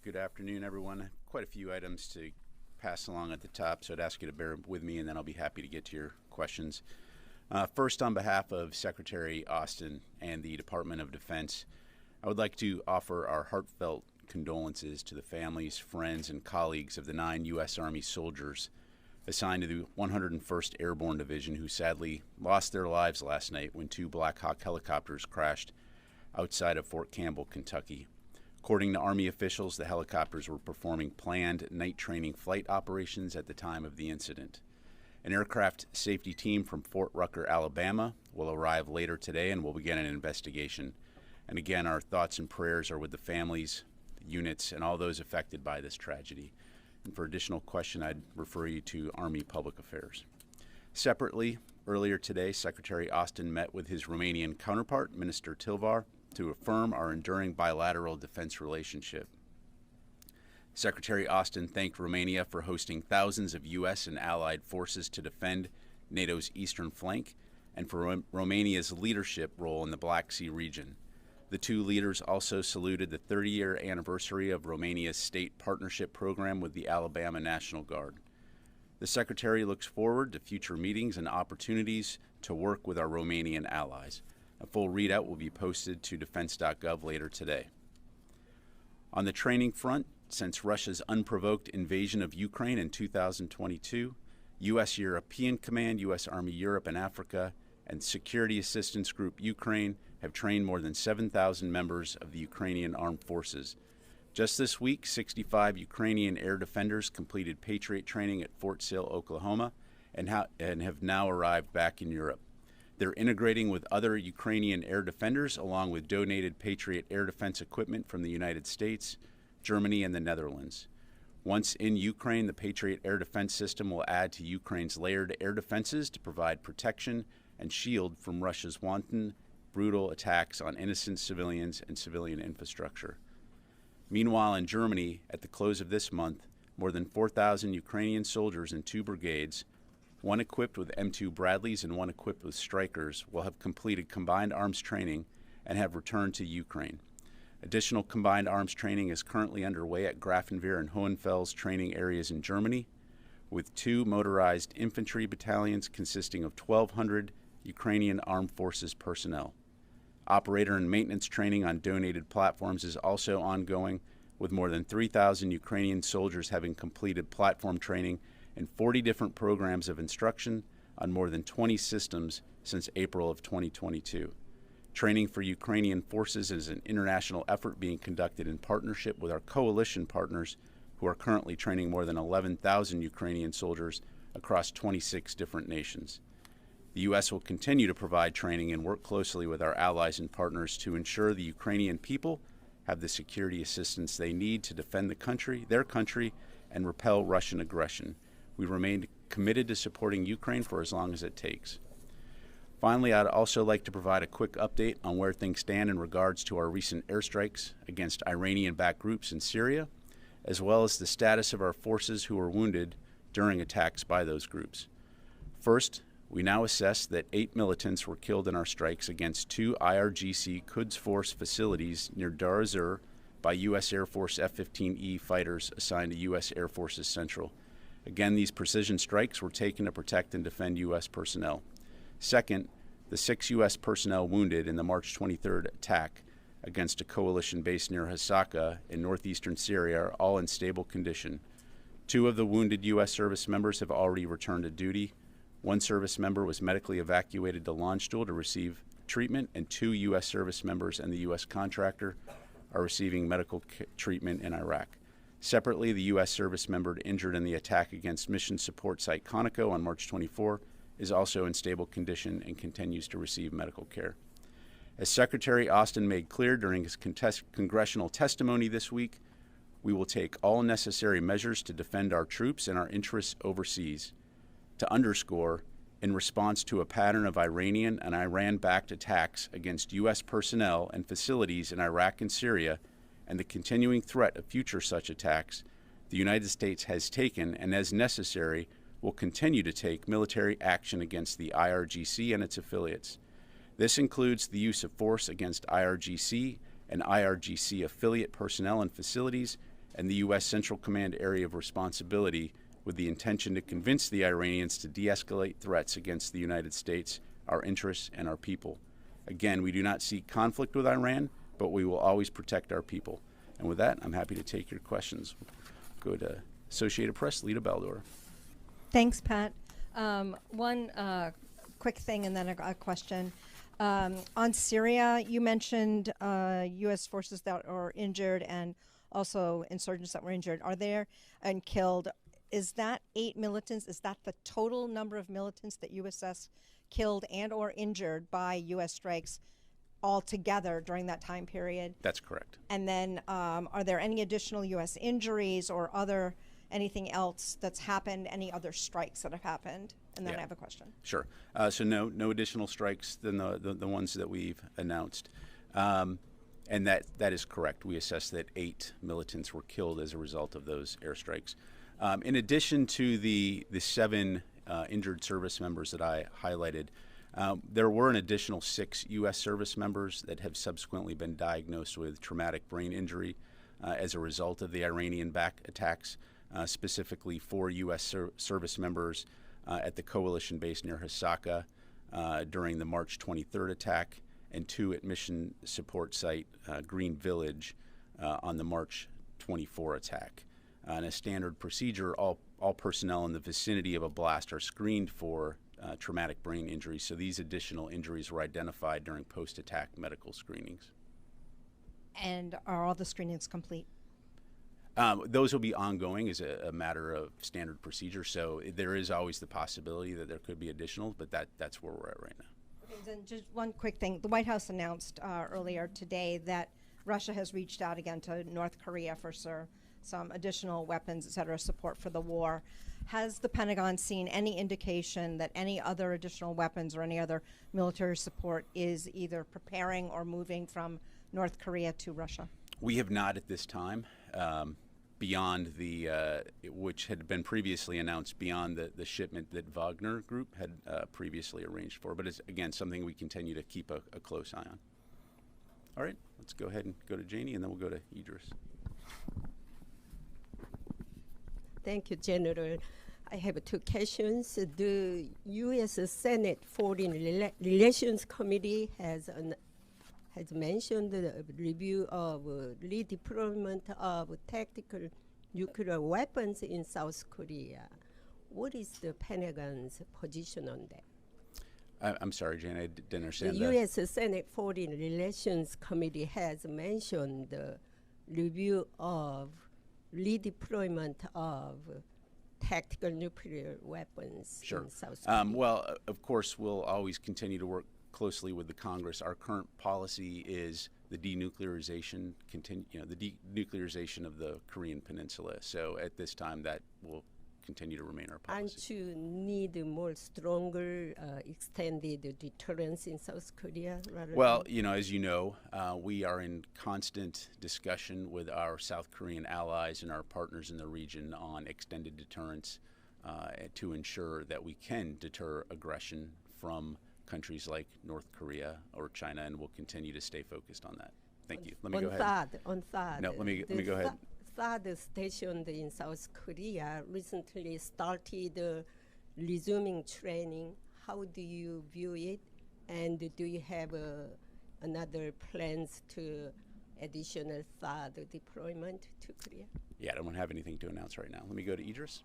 Good afternoon, everyone. Quite a few items to pass along at the top, so I'd ask you to bear with me, and then I'll be happy to get to your questions. First, on behalf of Secretary Austin and the Department of Defense, I would like to offer our heartfelt condolences to the families, friends, and colleagues of the 9 U.S. Army soldiers assigned to the 101st Airborne Division who sadly lost their lives last night when 2 Black Hawk helicopters crashed outside of Fort Campbell, Kentucky. According to Army officials, the helicopters were performing planned night training flight operations at the time of the incident. An aircraft safety team from Fort Rucker, Alabama, will arrive later today and will begin an investigation. And again, our thoughts and prayers are with the families, the units, and all those affected by this tragedy. And for additional question, I'd refer you to Army Public Affairs. Separately, earlier today, Secretary Austin met with his Romanian counterpart, Minister Tilvar, to affirm our enduring bilateral defense relationship. Secretary Austin thanked Romania for hosting thousands of U.S. and allied forces to defend NATO's eastern flank and for Romania's leadership role in the Black Sea region. The two leaders also saluted the 30-year anniversary of Romania's state partnership program with the Alabama National Guard. The Secretary looks forward to future meetings and opportunities to work with our Romanian allies. A full readout will be posted to defense.gov later today. On the training front, since Russia's unprovoked invasion of Ukraine in 2022, U.S. European Command, U.S. Army Europe and Africa, and Security Assistance Group Ukraine have trained more than 7,000 members of the Ukrainian Armed Forces. Just this week, 65 Ukrainian air defenders completed Patriot training at Fort Sill, Oklahoma, and have now arrived back in Europe. They're integrating with other Ukrainian air defenders along with donated Patriot air defense equipment from the United States, Germany, and the Netherlands. Once in Ukraine, the Patriot air defense system will add to Ukraine's layered air defenses to provide protection and shield from Russia's wanton, brutal attacks on innocent civilians and civilian infrastructure. Meanwhile, in Germany, at the close of this month, more than 4,000 Ukrainian soldiers in 2 brigades, one equipped with M2 Bradleys and one equipped with Strykers, will have completed combined arms training and have returned to Ukraine. Additional combined arms training is currently underway at Grafenwehr and Hohenfels training areas in Germany, with 2 motorized infantry battalions consisting of 1,200 Ukrainian Armed Forces personnel. Operator and maintenance training on donated platforms is also ongoing, with more than 3,000 Ukrainian soldiers having completed platform training in 40 different programs of instruction on more than 20 systems since April of 2022. Training for Ukrainian forces is an international effort being conducted in partnership with our coalition partners who are currently training more than 11,000 Ukrainian soldiers across 26 different nations. The U.S. will continue to provide training and work closely with our allies and partners to ensure the Ukrainian people have the security assistance they need to defend their country, and repel Russian aggression. We remain committed to supporting Ukraine for as long as it takes. Finally, I'd also like to provide a quick update on where things stand in regards to our recent airstrikes against Iranian-backed groups in Syria, as well as the status of our forces who were wounded during attacks by those groups. First, we now assess that 8 militants were killed in our strikes against 2 IRGC Quds Force facilities near Dar ez-Zur by U.S. Air Force F-15E fighters assigned to U.S. Air Forces Central. Again, these precision strikes were taken to protect and defend U.S. personnel. Second, the 6 U.S. personnel wounded in the March 23rd attack against a coalition base near Hasaka in northeastern Syria are all in stable condition. 2 of the wounded U.S. service members have already returned to duty. 1 service member was medically evacuated to Landstuhl to receive treatment, and 2 U.S. service members and the U.S. contractor are receiving medical treatment in Iraq. Separately, the U.S. service member injured in the attack against Mission Support Site Conoco on March 24 is also in stable condition and continues to receive medical care. As Secretary Austin made clear during his congressional testimony this week, we will take all necessary measures to defend our troops and our interests overseas. To underscore, in response to a pattern of Iranian and Iran-backed attacks against U.S. personnel and facilities in Iraq and Syria, and the continuing threat of future such attacks, the United States has taken, and as necessary, will continue to take military action against the IRGC and its affiliates. This includes the use of force against IRGC and IRGC affiliate personnel and facilities, and the U.S. Central Command area of responsibility with the intention to convince the Iranians to de-escalate threats against the United States, our interests, and our people. Again, we do not seek conflict with Iran, but we will always protect our people. And with that, I'm happy to take your questions. Go to Associated Press, Lita Baldor. Thanks, Pat. One quick thing and then a question. On Syria, you mentioned U.S. forces that are injured and also insurgents that were injured. Are there and killed? Is that 8 militants? Is that the total number of militants that you assess killed and or injured by U.S. strikes altogether during that time period? That's correct. And then are there any additional U.S. injuries or anything else that's happened, any other strikes that have happened? And then I have a question. Sure. So no additional strikes than the ones that we've announced. And that is correct. We assess that 8 militants were killed as a result of those airstrikes. In addition to the 7 injured service members that I highlighted, there were an additional 6 U.S. service members that have subsequently been diagnosed with traumatic brain injury as a result of the Iranian-backed attacks, specifically 4 U.S. service members at the coalition base near Hasaka during the March 23rd attack, and 2 at mission support site Green Village on the March 24 attack. And a standard procedure, all personnel in the vicinity of a blast are screened for traumatic brain injuries. So these additional injuries were identified during post-attack medical screenings. And are all the screenings complete? Those will be ongoing as a matter of standard procedure. So there is always the possibility that there could be additional, but that's where we're at right now. Okay, then just one quick thing. The White House announced earlier today that Russia has reached out again to North Korea for some additional weapons, et cetera, support for the war. Has the Pentagon seen any indication that any other additional weapons or any other military support is either preparing or moving from North Korea to Russia? We have not at this time, beyond which had been previously announced, beyond the shipment that Wagner Group had previously arranged for. But it's, again, something we continue to keep a close eye on. All right, let's go ahead and go to Janie, and then we'll go to Idris. Thank you, General. I have 2 questions. The U.S. Senate Foreign Relations Committee has mentioned the review of redeployment of tactical nuclear weapons in South Korea. What is the Pentagon's position on that? I'm sorry, Jane, I didn't understand that. The U.S. Senate Foreign Relations Committee has mentioned the review of redeployment of tactical nuclear weapons in South Korea. Well, of course, we'll always continue to work closely with the Congress. Our current policy is the denuclearization, the denuclearization of the Korean Peninsula. So at this time, that will continue to remain our policy. Aren't you need more stronger extended deterrence in South Korea? Well, as you know, we are in constant discussion with our South Korean allies and our partners in the region on extended deterrence to ensure that we can deter aggression from countries like North Korea or China, and we'll continue to stay focused on that. Thank you. Let me go ahead. On THAAD. No, let me go ahead. THAAD stationed in South Korea recently started resuming training. How do you view it? And do you have another plans to additional THAAD deployment to Korea? Yeah, I don't have anything to announce right now. Let me go to Idris.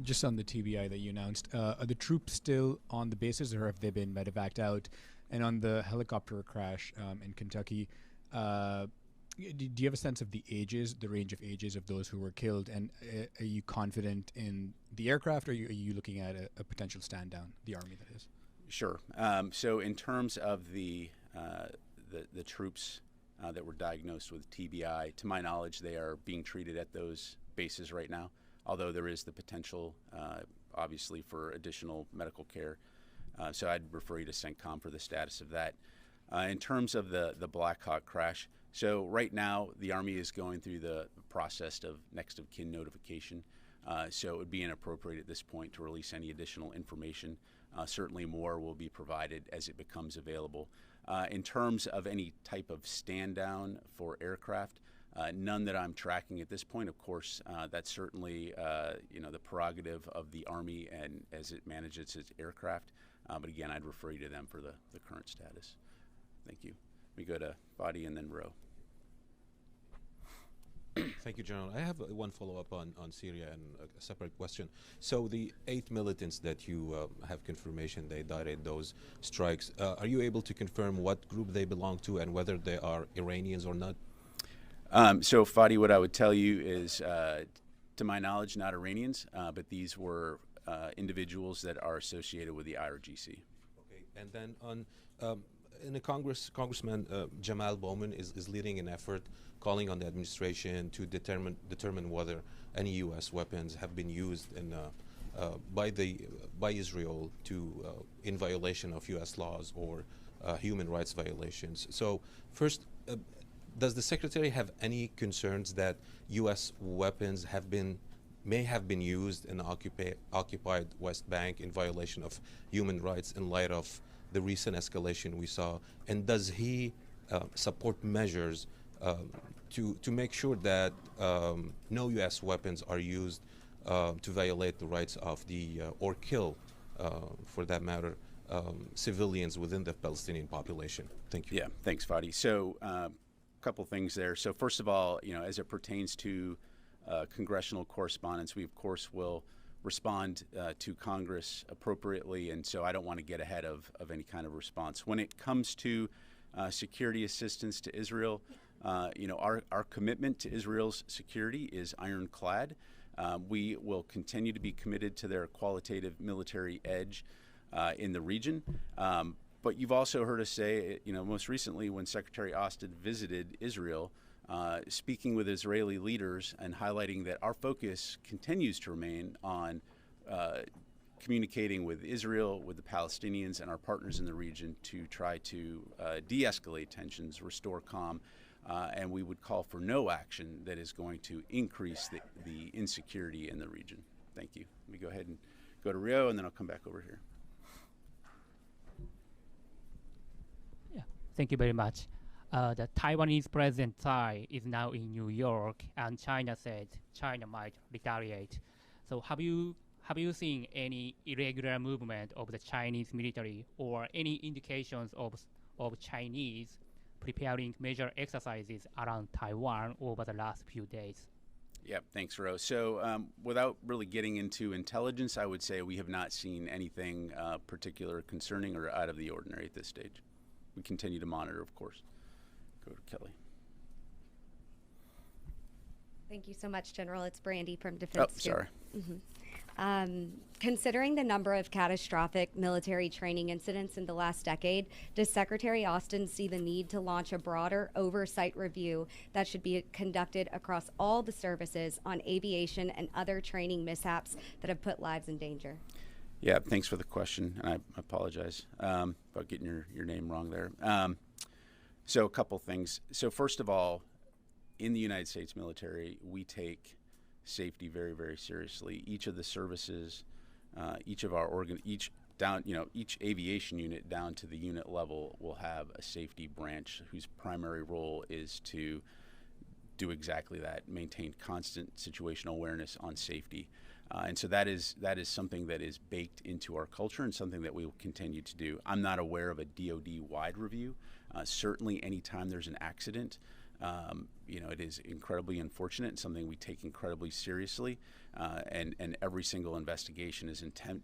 Just on the TBI that you announced, are the troops still on the bases, or have they been medevaced out? And on the helicopter crash in Kentucky, do you have a sense of the range of ages of those who were killed? And are you confident in the aircraft, or are you looking at a potential stand down, the Army that is? Sure. So in terms of the troops that were diagnosed with TBI, to my knowledge, they are being treated at those bases right now, although there is the potential, obviously, for additional medical care. So I'd refer you to CENTCOM for the status of that. In terms of the Black Hawk crash, so right now the Army is going through the process of next of kin notification. So it would be inappropriate at this point to release any additional information. Certainly more will be provided as it becomes available. In terms of any type of stand down for aircraft, None that I'm tracking at this point. Of course, that's certainly the prerogative of the Army and as it manages its aircraft. But again, I'd refer you to them for the current status. Thank you. We go to Fadi and then Ro. Thank you, General. I have one follow-up on Syria and a separate question. So the 8 militants that you have confirmation they died in those strikes, are you able to confirm what group they belong to and whether they are Iranians or not? So, Fadi, what I would tell you is, to my knowledge, not Iranians, but these were individuals that are associated with the IRGC. Okay, and then on in the Congressman Jamal Bowman is leading an effort calling on the administration to determine whether any U.S. weapons have been used by Israel in violation of U.S. laws or human rights violations. So first, does the Secretary have any concerns that U.S. weapons may have been used in the occupied West Bank in violation of human rights in light of the recent escalation we saw? And does he support measures to make sure that no U.S. weapons are used to violate the rights of or kill, for that matter, civilians within the Palestinian population? Thank you. Yeah, thanks, Fadi. So a couple things there. So first of all, as it pertains to congressional correspondence, we, of course, will respond to Congress appropriately, and so I don't want to get ahead of any kind of response. When it comes to security assistance to Israel, our commitment to Israel's security is ironclad. We will continue to be committed to their qualitative military edge in the region. But you've also heard us say, most recently when Secretary Austin visited Israel, speaking with Israeli leaders and highlighting that our focus continues to remain on communicating with Israel, with the Palestinians, and our partners in the region to try to de-escalate tensions, restore calm, and we would call for no action that is going to increase the insecurity in the region. Thank you. Let me go ahead and go to Rio, and then I'll come back over here. Yeah, thank you very much. The Taiwanese President Tsai is now in New York, and China said China might retaliate. So have you seen any irregular movement of the Chinese military or any indications of Chinese preparing major exercises around Taiwan over the last few days? Yeah, thanks, Ro. So without really getting into intelligence, I would say we have not seen anything particular concerning or out of the ordinary at this stage. We continue to monitor, of course. Go to Kelly. Thank you so much, General. It's Brandy from Defense. Oh, sorry. Considering the number of catastrophic military training incidents in the last decade, does Secretary Austin see the need to launch a broader oversight review that should be conducted across all the services on aviation and other training mishaps that have put lives in danger? Yeah, thanks for the question, and I apologize about getting your name wrong there. So a couple things. So first of all, in the United States military, we take safety very, very seriously. Each of the services, each aviation unit down to the unit level will have a safety branch whose primary role is to do exactly that, maintain constant situational awareness on safety. And so that is something that is baked into our culture and something that we will continue to do. I'm not aware of a DoD-wide review. Certainly anytime there's an accident, it is incredibly unfortunate and something we take incredibly seriously. And every single investigation is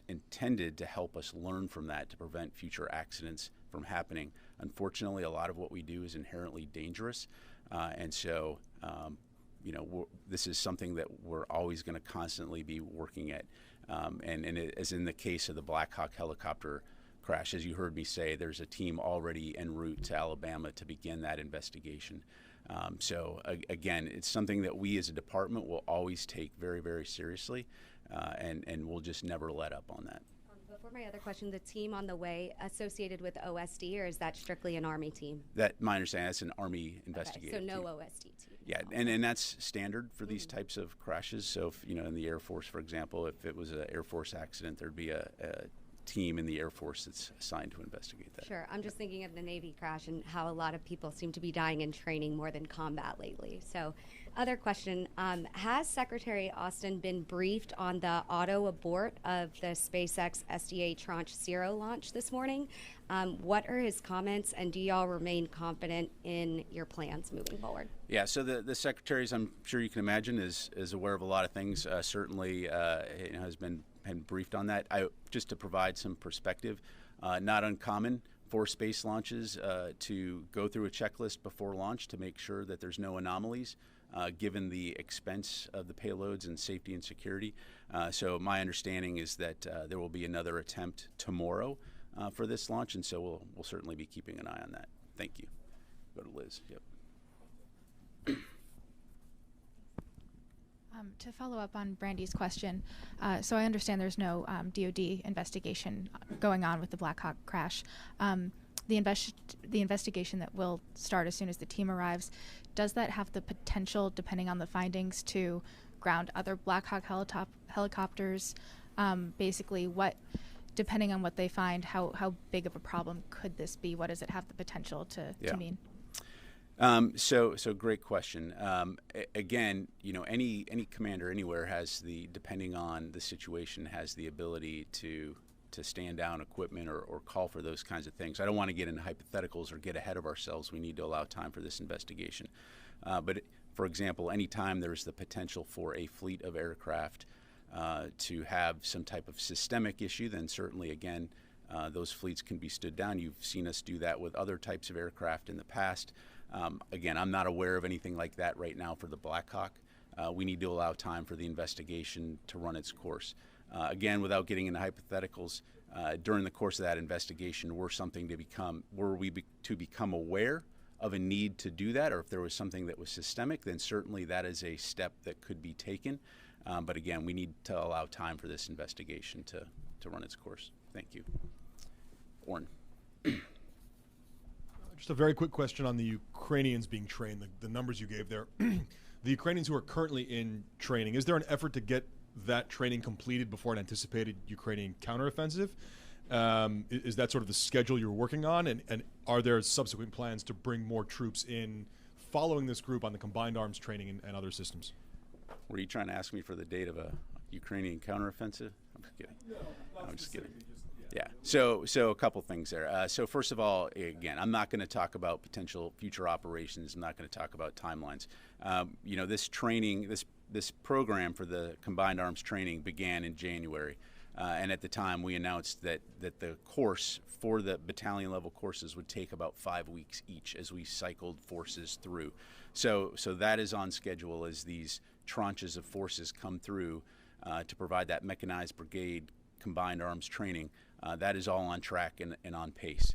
intended to help us learn from that to prevent future accidents from happening. Unfortunately, a lot of what we do is inherently dangerous. And so this is something that we're always going to constantly be working at. As in the case of the Black Hawk helicopter crash, as you heard me say, there's a team already en route to Alabama to begin that investigation. Again, it's something that we as a department will always take very, very seriously, and we'll just never let up on that. Before my other question, the team on the way associated with OSD, or is that strictly an Army team? My understanding, that's an Army investigative so no team. OSD team. Yeah, and that's standard for these types of crashes. So, if, in the Air Force, for example, if it was an Air Force accident, there'd be a team in the Air Force that's assigned to investigate that. Sure. I'm just thinking of the Navy crash and how a lot of people seem to be dying in training more than combat lately. So, other question, has Secretary Austin been briefed on the auto abort of the SpaceX SDA Tranche 0 launch this morning? What are his comments, and do y'all remain confident in your plans moving forward? Yeah, so the Secretary, as I'm sure you can imagine, is aware of a lot of things, certainly has been briefed on that. Just to provide some perspective, not uncommon for space launches to go through a checklist before launch to make sure that there's no anomalies, given the expense of the payloads and safety and security. So my understanding is that there will be another attempt tomorrow for this launch, and so we'll certainly be keeping an eye on that. Thank you. Go to Liz. Yep. To follow up on Brandy's question, so I understand there's no DoD investigation going on with the Black Hawk crash. The investigation that will start as soon as the team arrives, does that have the potential, depending on the findings, to ground other Black Hawk helicopters? Basically, depending on what they find, how big of a problem could this be? What does it have the potential to mean? So great question. Again, any commander anywhere has depending on the situation, has the ability to stand down equipment or call for those kinds of things. I don't want to get into hypotheticals or get ahead of ourselves. We need to allow time for this investigation. But for example, anytime there's the potential for a fleet of aircraft to have some type of systemic issue, then certainly, again, those fleets can be stood down. You've seen us do that with other types of aircraft in the past. Again, I'm not aware of anything like that right now for the Black Hawk. We need to allow time for the investigation to run its course. Again, without getting into hypotheticals, during the course of that investigation, were we to become aware of a need to do that, or if there was something that was systemic, then certainly that is a step that could be taken. But again, we need to allow time for this investigation to run its course. Thank you. Orrin. Just a very quick question on the Ukrainians being trained, the numbers you gave there. The Ukrainians who are currently in training, is there an effort to get that training completed before an anticipated Ukrainian counteroffensive? Is that sort of the schedule you're working on? And are there subsequent plans to bring more troops in following this group on the combined arms training and other systems? Were you trying to ask me for the date of a Ukrainian counteroffensive? I'm just kidding. No, I'm just kidding. Yeah. So a couple things there. So first of all, again, I'm not going to talk about potential future operations. I'm not going to talk about timelines. This training, this program for the combined arms training began in January, and at the time we announced that the course for the battalion level courses would take about 5 weeks each as we cycled forces through. So that is on schedule as these tranches of forces come through to provide that mechanized brigade combined arms training. That is all on track and on pace.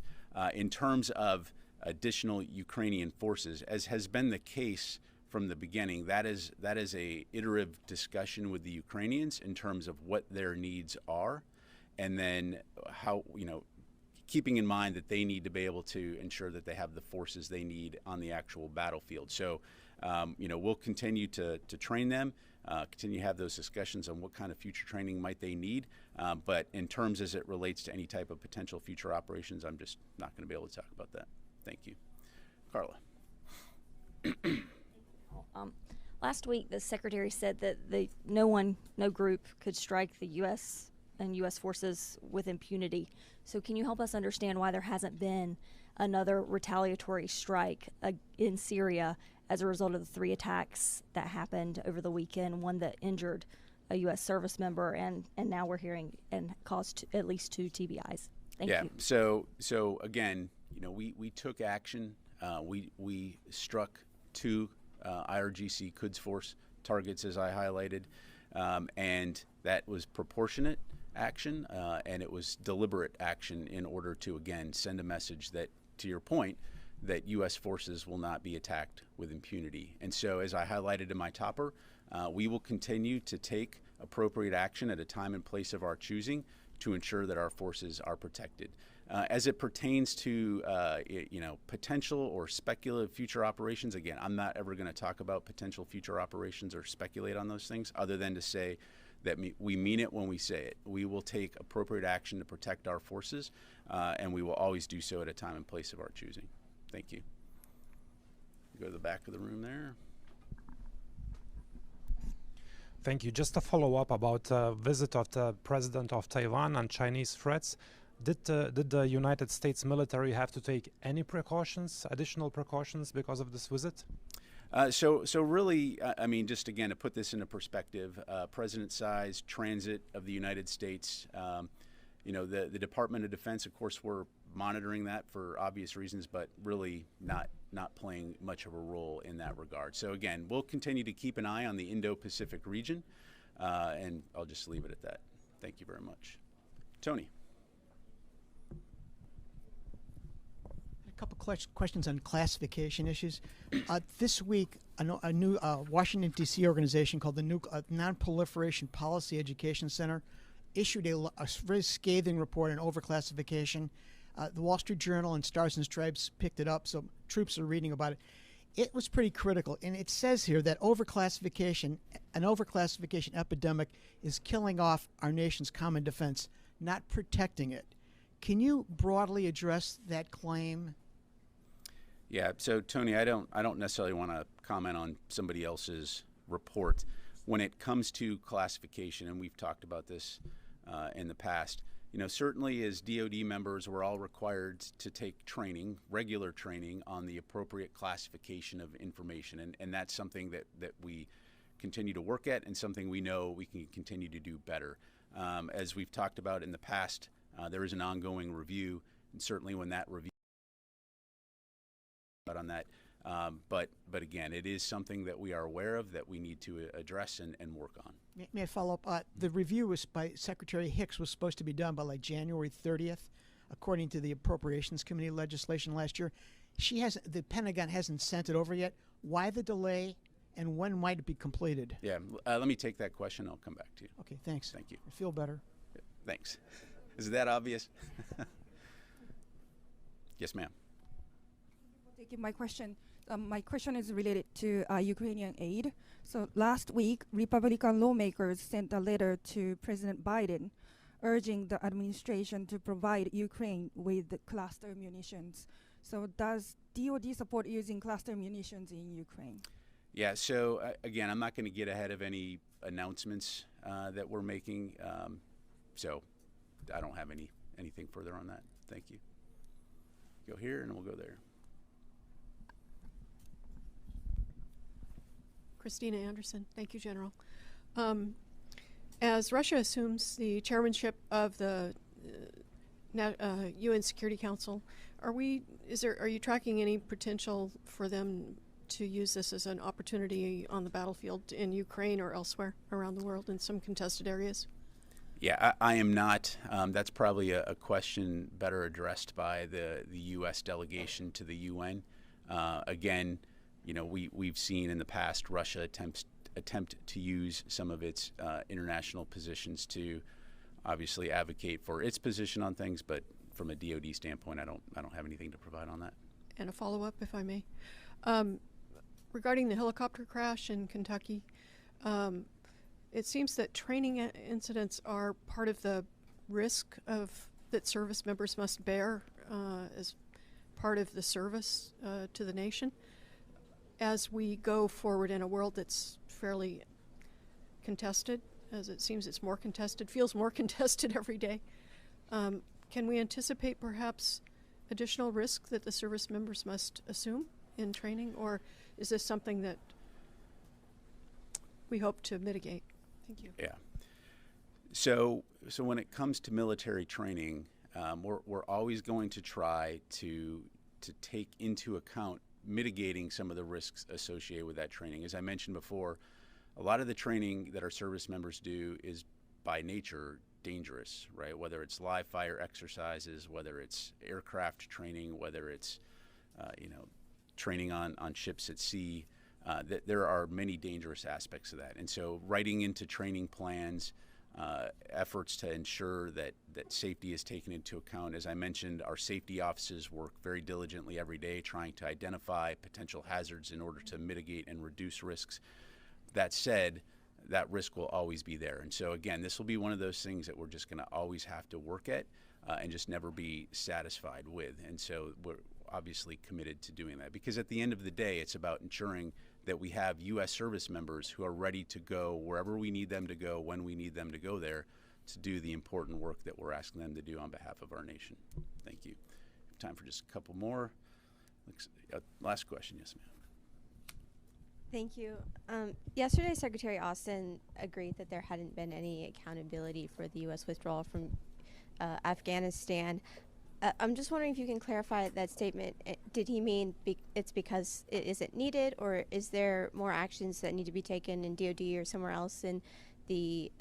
In terms of additional Ukrainian forces, as has been the case from the beginning, that is a iterative discussion with the Ukrainians in terms of what their needs are, and then how, keeping in mind that they need to be able to ensure that they have the forces they need on the actual battlefield. So, we'll continue to train them. Continue to have those discussions on what kind of future training might they need. But in terms as it relates to any type of potential future operations, I'm just not going to be able to talk about that. Thank you. Carla. Last week, the Secretary said that no group could strike the U.S. and U.S. forces with impunity. So can you help us understand why there hasn't been another retaliatory strike in Syria as a result of the 3 attacks that happened over the weekend, one that injured a U.S. service member, and now we're hearing and caused at least 2 TBIs? Thank you. So again, we took action. We struck 2 IRGC Quds Force targets, as I highlighted, and that was proportionate action, and it was deliberate action in order to, again, send a message that, to your point, that U.S. forces will not be attacked with impunity. And so, as I highlighted in my topper, we will continue to take appropriate action at a time and place of our choosing to ensure that our forces are protected. As it pertains to potential or speculative future operations, again, I'm not ever going to talk about potential future operations or speculate on those things, other than to say that we mean it when we say it. We will take appropriate action to protect our forces, and we will always do so at a time and place of our choosing. Thank you. Go to the back of the room there. Thank you. Just a follow-up about visit of the president of Taiwan and Chinese threats. Did the United States military have to take any precautions, additional precautions, because of this visit? So really, I mean, just again to put this into perspective, President Tsai's transit of the United States. The Department of Defense, of course, we're monitoring that for obvious reasons, but really not playing much of a role in that regard. So again, we'll continue to keep an eye on the Indo-Pacific region, and I'll just leave it at that. Thank you very much. Tony. A couple questions on classification issues. This week, a new Washington, D.C. organization called the Non-Proliferation Policy Education Center issued a very scathing report on overclassification. The Wall Street Journal and Stars and Stripes picked it up, so troops are reading about it. It was pretty critical, and it says here that an overclassification epidemic is killing off our nation's common defense, not protecting it. Can you broadly address that claim? Yeah, so Tony, I don't necessarily want to comment on somebody else's report. When it comes to classification, and we've talked about this in the past, certainly as DoD members, we're all required to take training, regular training, on the appropriate classification of information, and that's something that we continue to work at, and something we know we can continue to do better. As we've talked about in the past, there is an ongoing review, and certainly when that review on that, but again, it is something that we are aware of, that we need to address and work on. May I follow up? The review was by Secretary Hicks was supposed to be done by January 30th, according to the Appropriations Committee legislation last year. The Pentagon hasn't sent it over yet. Why the delay, and when might it be completed? Yeah, let me take that question. I'll come back to you. Okay, thanks. Thank you. I feel better. Yeah, thanks. Is that obvious? Yes, ma'am. Taking my question. My question is related to Ukrainian aid. So last week, Republican lawmakers sent a letter to President Biden urging the administration to provide Ukraine with cluster munitions. So does DoD support using cluster munitions in Ukraine? Yeah, so again, I'm not going to get ahead of any announcements that we're making. So I don't have anything further on that. Thank you. Go here and we'll go there. Christina Anderson. Thank you, General. As Russia assumes the chairmanship of the UN Security Council, are you tracking any potential for them to use this as an opportunity on the battlefield in Ukraine or elsewhere around the world in some contested areas? Yeah, I am not. That's probably a question better addressed by the U.S. delegation to the UN. Again, we've seen in the past Russia attempt to use some of its international positions to obviously advocate for its position on things, but from a DoD standpoint, I don't have anything to provide on that. And a follow-up, if I may, regarding the helicopter crash in Kentucky, it seems that training incidents are part of the risk that service members must bear as part of the service to the nation. As we go forward in a world that's fairly contested, as it seems it's more contested, feels more contested every day, can we anticipate perhaps additional risk that the service members must assume in training, or is this something that we hope to mitigate? Thank you. Yeah. So when it comes to military training, we're always going to try to take into account mitigating some of the risks associated with that training. As I mentioned before, a lot of the training that our service members do is by nature dangerous, right? Whether it's live fire exercises, whether it's aircraft training, whether it's training on ships at sea, that there are many dangerous aspects of that. And so writing into training plans efforts to ensure that safety is taken into account. As I mentioned, our safety offices work very diligently every day trying to identify potential hazards in order to mitigate and reduce risks. That said, that risk will always be there. And so again, this will be one of those things that we're just going to always have to work at and just never be satisfied with. And so we're obviously committed to doing that, because at the end of the day, it's about ensuring that we have U.S. service members who are ready to go wherever we need them to go, when we need them to go there, to do the important work that we're asking them to do on behalf of our nation. Thank you. Time for just a couple more. Last question, yes, ma'am. Thank you. Yesterday, Secretary Austin agreed that there hadn't been any accountability for the U.S. withdrawal from Afghanistan. I'm just wondering if you can clarify that statement. Did he mean it's because it isn't needed, or is there more actions that need to be taken in DOD or somewhere else in the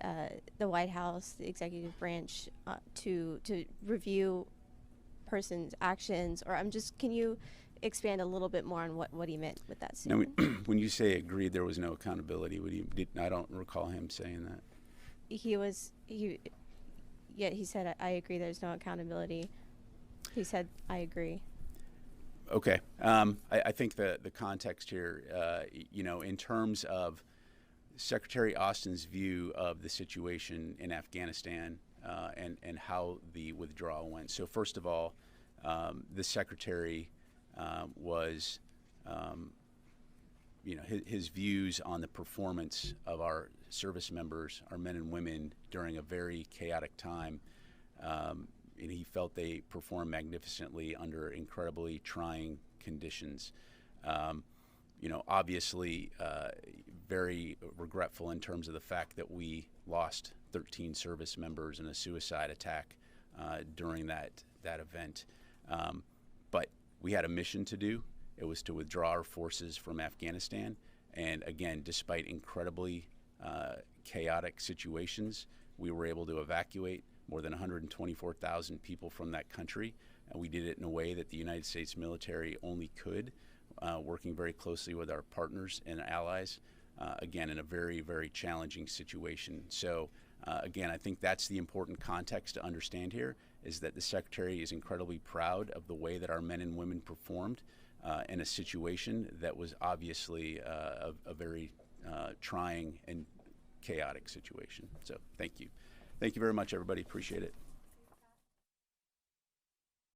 White House, the executive branch, to review persons' actions? Or can you expand a little bit more on what he meant with that statement? Now, when you say agreed there was no accountability, I don't recall him saying that. He said, I agree there's no accountability. He said, I agree. Okay. I think the context here, in terms of Secretary Austin's view of the situation in Afghanistan and how the withdrawal went. So first of all, the Secretary was, his views on the performance of our service members, our men and women, during a very chaotic time. And he felt they performed magnificently under incredibly trying conditions. Obviously, very regretful in terms of the fact that we lost 13 service members in a suicide attack during that event. But we had a mission to do. It was to withdraw our forces from Afghanistan. And again, despite incredibly chaotic situations, we were able to evacuate more than 124,000 people from that country, and we did it in a way that the United States military only could, working very closely with our partners and allies, again, in a very, very challenging situation. So, again, I think that's the important context to understand here, is that the Secretary is incredibly proud of the way that our men and women performed in a situation that was obviously a very trying and chaotic situation. So, thank you. Thank you very much, everybody. Appreciate it.